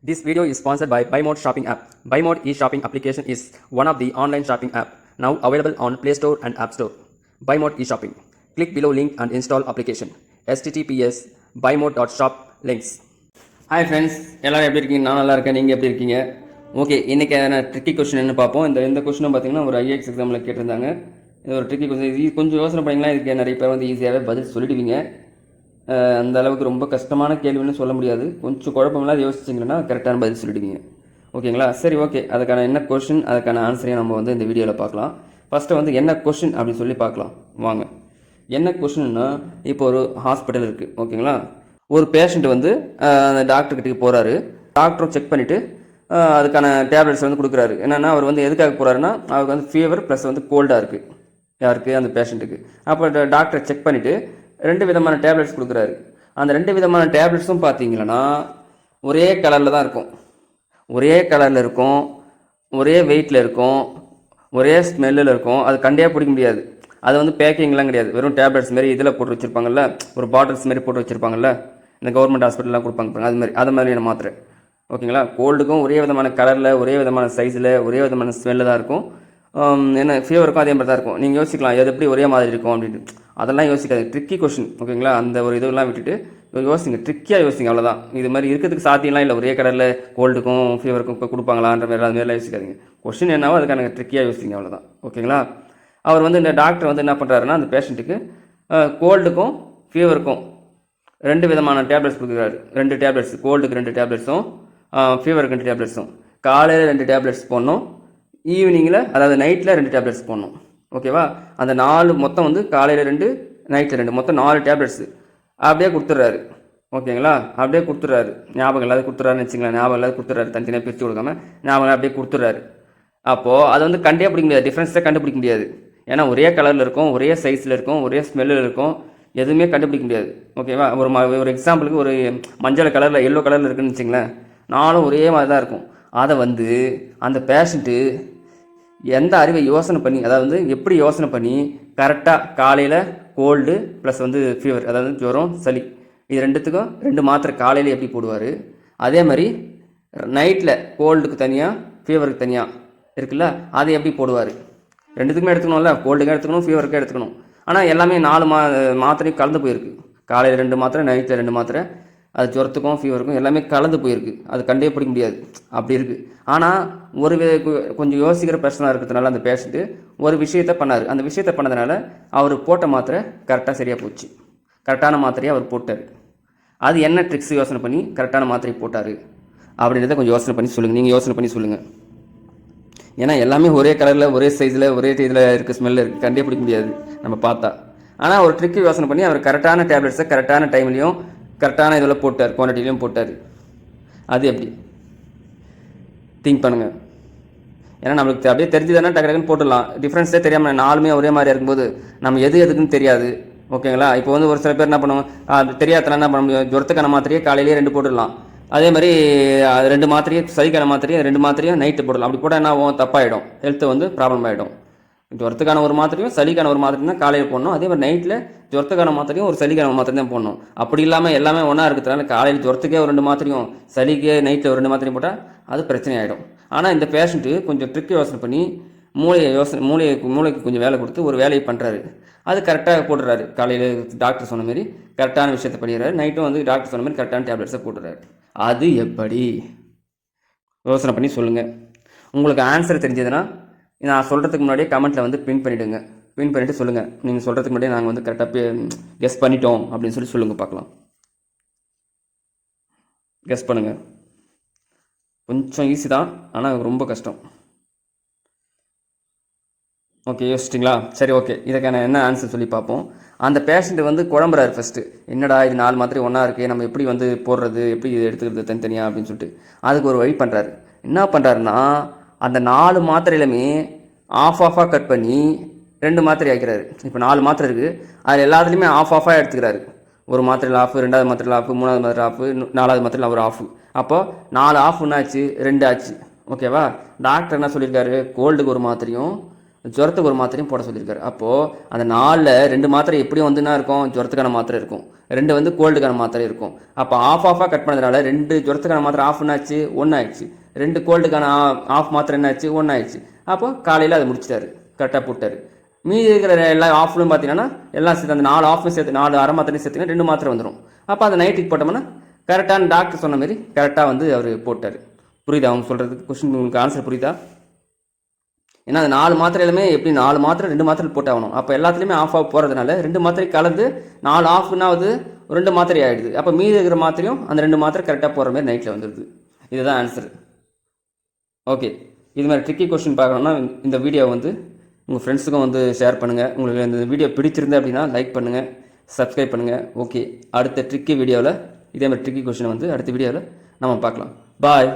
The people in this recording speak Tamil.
This video is sponsored by BuyMode Shopping app. BuyMode e-shopping application is one of the online shopping app now available on Play Store and App Store. BuyMode e-shopping. Click below link and install application. https buymode.shop links. Hi friends, எல்லாரும் எப்படி இருக்கீங்க? நான் நல்லா இருக்கேன். நீங்க எப்படி இருக்கீங்க? ஓகே, இன்னைக்கான ட்ரிக்கி क्वेश्चन என்ன பார்ப்போம். இந்த क्वेश्चन பாத்தீங்கன்னா ஒரு IAS எக்ஸாம்ல கேட்டிருந்தாங்க. இது ஒரு ட்ரிக்கி क्वेश्चन. இது கொஞ்சம் யோசனை பண்ணீங்களா இதுக்கு நிறைய பேர் வந்து ஈஸியாவே பதில் சொல்லிடுவீங்க. அந்த அளவுக்கு ரொம்ப கஷ்டமான கேள்வின்னு சொல்ல முடியாது. கொஞ்சம் குழப்பமில்லாத யோசிச்சிங்கன்னா கரெக்டான பதில் சொல்லிடுவீங்க. ஓகேங்களா? சரி, ஓகே. அதுக்கான என்ன கொஷின், அதுக்கான ஆன்சரையும் நம்ம வந்து இந்த வீடியோவில் பார்க்கலாம். ஃபஸ்ட்டு வந்து என்ன கொஷின் அப்படின்னு சொல்லி பார்க்கலாம் வாங்க. என்ன கொஷின்னா, இப்போ ஒரு ஹாஸ்பிட்டல் இருக்குது. ஓகேங்களா? ஒரு பேஷண்ட் வந்து அந்த டாக்டர்கிட்ட போகிறாரு. டாக்டரும் செக் பண்ணிவிட்டு அதுக்கான டேப்லெட்ஸ் வந்து கொடுக்குறாரு. என்னென்னா அவர் வந்து எதுக்காக போகிறாருன்னா, அவருக்கு வந்து ஃபீவர் ப்ளஸ் வந்து கோல்டாக இருக்குது. யாருக்கு? அந்த பேஷண்ட்டுக்கு. அப்போ டாக்டர் செக் பண்ணிவிட்டு 2 விதமான டேப்லெட்ஸ் கொடுக்குறாரு. அந்த 2 விதமான டேப்லெட்ஸும் பார்த்தீங்கன்னா ஒரே கலரில் தான் இருக்கும். ஒரே கலரில் இருக்கும், ஒரே வெயிட்டில் இருக்கும், ஒரே ஸ்மெல்லில் இருக்கும். அது கண்டே பிடிக்க முடியாது. அது வந்து பேக்கிங்லாம் கிடையாது. வெறும் டேப்லெட்ஸ் மாரி இதில் போட்டு வச்சுருப்பாங்கல்ல, ஒரு பாட்டில்ஸ் மாரி போட்டு வச்சுருப்பாங்கல்ல, இந்த கவர்மெண்ட் ஹாஸ்பிட்டல்லாம் கொடுப்பாங்க. அது மாதிரியான மாத்திரை. ஓகேங்களா? கோல்டுக்கும் ஒரே விதமான கலரில், ஒரே விதமான சைஸில், ஒரே விதமான ஸ்மெல்லில் தான் இருக்கும். என்ன ஃபீவருக்கும் அதே மாதிரி தான் இருக்கும். நீங்கள் யோசிக்கலாம், எது எப்படி ஒரே மாதிரி இருக்கும் அப்படின்ட்டு. அதெல்லாம் யோசிக்காது. Tricky question. ஓகேங்களா? அந்த ஒரு இதெல்லாம் விட்டுட்டு யோசிங்க, ட்ரிக்கியாக யோசிங்க, அவ்வளோதான். இது மாதிரி இருக்கிறதுக்கு சாத்தியம்லாம் இல்லை. ஒரே கலரில் கோல்டுக்கும் ஃபீவருக்கும் கொடுப்பாங்களான்ற மாதிரி அது மாதிரிலாம் யோசிக்காதீங்க. கொஷின் என்னவோ அதுக்கான ட்ரிக்கியாக யோசிங்க, அவ்வளோதான். ஓகேங்களா? அவர் வந்து இந்த டாக்டர் வந்து என்ன பண்ணுறாருன்னா, அந்த பேஷண்ட்டுக்கு கோல்டுக்கும் ஃபீவருக்கும் 2 விதமான டேப்லெட்ஸ் கொடுக்குறாரு. 2 டேப்லெட்ஸ், கோல்டுக்கு 2 டேப்லெட்ஸும் ஃபீவருக்கு 2 டேப்லெட்ஸும். காலையில் 2 டேப்லெட்ஸ் போடணும், ஈவினிங்கில் அதாவது நைட்டில் 2 டேப்லெட்ஸ் போடணும். ஓகேவா? அந்த 4 மொத்தம் வந்து காலையில் 2 நைட்டில் 2 மொத்தம் 4 டேப்லெட்ஸு அப்படியே கொடுத்துட்றாரு. ஓகேங்களா? அப்படியே கொடுத்துட்றாரு. ஞாபகம் இல்லாத கொடுத்துட்றாருன்னு வச்சுங்களேன். ஞாபகம் இல்லாத கொடுத்துட்றாரு, தனித்தனியாக பிரித்து கொடுக்காம ஞாபகம் அப்படியே கொடுத்துட்றாரு. அப்போது அதை வந்து கண்டே பிடிக்க முடியாது, டிஃப்ரென்ஸாக கண்டுபிடிக்க முடியாது. ஏன்னா ஒரே கலரில் இருக்கும், ஒரே சைஸில் இருக்கும், ஒரே ஸ்மெல்லில் இருக்கும், எதுவுமே கண்டுபிடிக்க முடியாது. ஓகேவா? ஒரு எக்ஸாம்பிளுக்கு ஒரு மஞ்சள் கலரில் எல்லோ கலரில் இருக்குன்னு வச்சுங்களேன், 4 ஒரே மாதிரி தான் இருக்கும். அதை வந்து அந்த பேஷண்ட்டு எந்த அறிவை யோசனை பண்ணி, அதாவது எப்படி யோசனை பண்ணி கரெக்டாக காலையில் கோல்டு ப்ளஸ் வந்து ஃபீவர், அதாவது ஜுரம் சளி, இது 2த்துக்கும் 2 மாத்திரை காலையில் எப்படி போடுவார், அதே மாதிரி நைட்டில் கோல்டுக்கு தனியாக ஃபீவருக்கு தனியாக இருக்குல்ல, அதை எப்படி போடுவார். 2த்துக்குமே எடுத்துக்கணும்ல, கோல்டுக்கும் எடுத்துக்கணும், ஃபீவருக்கும் எடுத்துக்கணும். ஆனால் எல்லாமே 4 மாத்திரையும் கலந்து போயிருக்கு. காலையில் 2 மாத்திரை, நைட்டில் 2 மாத்திரை, அது ஜுரத்துக்கும் ஃபீவருக்கும் எல்லாமே கலந்து போயிருக்கு. அது கண்டே பிடிக்க முடியாது, அப்படி இருக்குது. ஆனால் கொஞ்சம் யோசிக்கிற பர்சனாக இருக்கிறதுனால அந்த பேஷண்ட்டு ஒரு விஷயத்தை பண்ணார். அந்த விஷயத்தை பண்ணதுனால அவர் போட்ட மாத்திரை கரெக்டாக சரியாக போச்சு. கரெக்டான மாத்திரையை அவர் போட்டார். அது என்ன ட்ரிக்ஸ் யோசனை பண்ணி கரெக்டான மாத்திரை போட்டார் அப்படின்றத கொஞ்சம் யோசனை பண்ணி சொல்லுங்கள். நீங்கள் யோசனை பண்ணி சொல்லுங்கள். ஏன்னா எல்லாமே ஒரே கலரில், ஒரே சைஸில், ஒரே இதில் இருக்குது, ஸ்மெல்லில் இருக்குது, கண்டே பிடிக்க முடியாது நம்ம பார்த்தா. ஆனால் ஒரு ட்ரிக்கு யோசனை பண்ணி அவர் கரெக்டான டேப்லெட்ஸை கரெக்டான டைம்லையும் கரெக்டான இதில் போட்டார், குவான்டிட்டிலையும் போட்டார். அது எப்படி திங்க் பண்ணுங்கள். ஏன்னா நம்மளுக்கு அப்படியே தெரிஞ்சுதானே டக்கு டக்குன்னு போட்டுடலாம். டிஃப்ரென்ஸே தெரியாமல் 4மே ஒரே மாதிரியாக இருக்கும்போது நம்ம எதுக்குன்னு தெரியாது. ஓகேங்களா? இப்போ வந்து ஒரு சில பேர் என்ன பண்ணுவோம், தெரியாதனால என்ன பண்ண முடியும், ஜுரத்துக்கான மாத்திரையே காலையிலேயே 2 போட்டுடலாம். அதே மாதிரி 2 மாத்திரையே சளிக்கான மாத்திரையே 2 மாத்திரையும் நைட்டு போடலாம். அப்படி போட்டால் என்ன ஆகும், தப்பாயிடும், ஹெல்த்து வந்து ப்ராப்ளம் ஆகிடும். ஜுரத்துக்கான ஒரு மாத்திரையும் சளிக்கான ஒரு மாத்திரையும் தான் காலையில் போடணும். அதே மாதிரி நைட்டில் ஜுரத்துக்கான மாத்திரையும் ஒரு சளிக்கான மாத்திரை தான் போடணும். அப்படி இல்லாமல் எல்லாமே ஒன்றா இருக்கிறதுனால காலையில் ஜுரத்துக்கே ஒரு 2 மாத்திரையும் சளிக்கே நைட்டில் ஒரு 2 மாத்திரையும் போட்டால் அது பிரச்சனை ஆகிடும். ஆனால் இந்த பேஷண்ட்டு கொஞ்சம் ட்ரிக் யோசனை பண்ணி மூளைக்கு கொஞ்சம் வேலை கொடுத்து ஒரு வேலையை பண்ணுறாரு. அது கரெக்டாக போட்டுறாரு. காலையில் டாக்டர் சொன்ன மாதிரி கரெக்டான விஷயத்தை பண்ணிடுறாரு. நைட்டும் வந்து டாக்டர் சொன்ன மாதிரி கரெக்டான டேப்லெட்ஸை போட்டுறாரு. அது எப்படி யோசனை பண்ணி சொல்லுங்கள். உங்களுக்கு ஆன்சர் தெரிஞ்சதுன்னா நான் சொல்கிறதுக்கு முன்னாடியே கமெண்ட்டில் வந்து பின் பண்ணிவிடுங்க. பின் பண்ணிவிட்டு சொல்லுங்கள். நீங்கள் சொல்கிறதுக்கு முன்னாடியே நாங்கள் வந்து கரெக்டாக கெஸ் பண்ணிட்டோம் அப்படின்னு சொல்லி சொல்லுங்கள் பார்க்கலாம். கெஸ் பண்ணுங்கள். கொஞ்சம் ஈஸி தான், ஆனால் ரொம்ப கஷ்டம். ஓகே, யோசிச்சிட்டிங்களா? சரி, ஓகே. இதுக்கான என்ன ஆன்சர் சொல்லி பார்ப்போம். அந்த பேஷண்ட்டு வந்து குழம்புறாரு ஃபஸ்ட்டு. என்னடா இது 4 மாத்திரை ஒன்றா இருக்குது, நம்ம எப்படி வந்து போடுறது, எப்படி இது எடுத்துக்கிறது தனித்தனியாக அப்படின்னு சொல்லிட்டு அதுக்கு ஒரு வழி பண்ணுறாரு. என்ன பண்ணுறாருன்னா, அந்த 4 மாத்திரையிலுமே ஆஃபாக கட் பண்ணி 2 மாத்திரை ஆக்கிறாரு. இப்போ 4 மாத்திரை இருக்குது, அதில் எல்லாத்துலேயுமே ஆஃபாக எடுத்துக்கிறாரு. ஒரு மாத்திரையில் ஆஃப், 2வது மாத்திரையில் ஆஃப், 3வது மாத்திரை ஆஃப், 4வது மாத்திரையில் ஒரு ஆஃப். அப்போ 4 ஆஃப் ஒன்றாச்சு, 2 ஆச்சு. ஓகேவா? டாக்டர் என்ன சொல்லியிருக்காரு, கோல்டுக்கு ஒரு மாத்திரையும் ஜுரத்துக்கு ஒரு மாத்திரையும் போட சொல்லியிருக்காரு. அப்போது அந்த 4ல் 2 மாத்திரை எப்படியும் வந்து என்ன இருக்கும், ஜுரத்துக்கான மாத்திரை இருக்கும், 2 வந்து கோல்டுக்கான மாத்திரை இருக்கும். அப்போ ஆஃபாக கட் பண்ணதுனால 2 ஜுரத்துக்கான மாத்திரை ஆஃப் என்னாச்சு, 1 ஆயிடுச்சு. 2 கோல்டுக்கான ஆஃப் மாத்திரை என்னாச்சு, 1 ஆயிடுச்சு. அப்போ காலையில் அதை முடிச்சிட்டாரு, கரெக்டாக போட்டார். மீதி இருக்கிற எல்லா ஆஃப்லும் பார்த்தீங்கன்னா எல்லாம் சேர்த்து அந்த 4 ஆஃபும் சேர்த்து 4 அரை மாத்திரையும் சேர்த்துங்கன்னா 2 மாத்திரை வந்துடும். அப்போ அதை நைட்டுக்கு போட்டோம்னா கரெக்டான டாக்டர் சொன்ன மாதிரி கரெக்டாக வந்து அவர் போட்டார். புரியுதா அவங்க சொல்கிறதுக்கு? கொஸ்டின் உங்களுக்கு ஆன்சர் புரியுதா? ஏன்னா அந்த 4 மாத்திரையிலுமே எப்படி 4 மாத்திரை 2 மாத்திரை போட்டாகணும். அப்போ எல்லாத்துலேயுமே ஆஃப் போகிறதுனால 2 மாத்திரை கலந்து 4 ஆஃப்னாவது 2 மாத்திரை ஆகிடுது. அப்போ மீதி இருக்கிற மாத்திரையும் அந்த 2 மாத்திரை கரெக்டாக போகிற மாதிரி நைட்டில் வந்துடுது. இதுதான் ஆன்சர். ஓகே, இது மாதிரி ட்ரிக்கி கொஸ்டின் பார்க்கணுன்னா இந்த வீடியோ வந்து உங்கள் ஃப்ரெண்ட்ஸுக்கும் வந்து ஷேர் பண்ணுங்கள். உங்களுக்கு இந்த வீடியோ பிடிச்சிருந்தேன் அப்படின்னா லைக் பண்ணுங்கள், சப்ஸ்கிரைப் பண்ணுங்கள். ஓகே, அடுத்த ட்ரிக்கி வீடியோவில் இதே மாதிரி ட்ரிக்கி கொஸ்டின் வந்து அடுத்த வீடியோவில் நம்ம பார்க்கலாம். பாய்.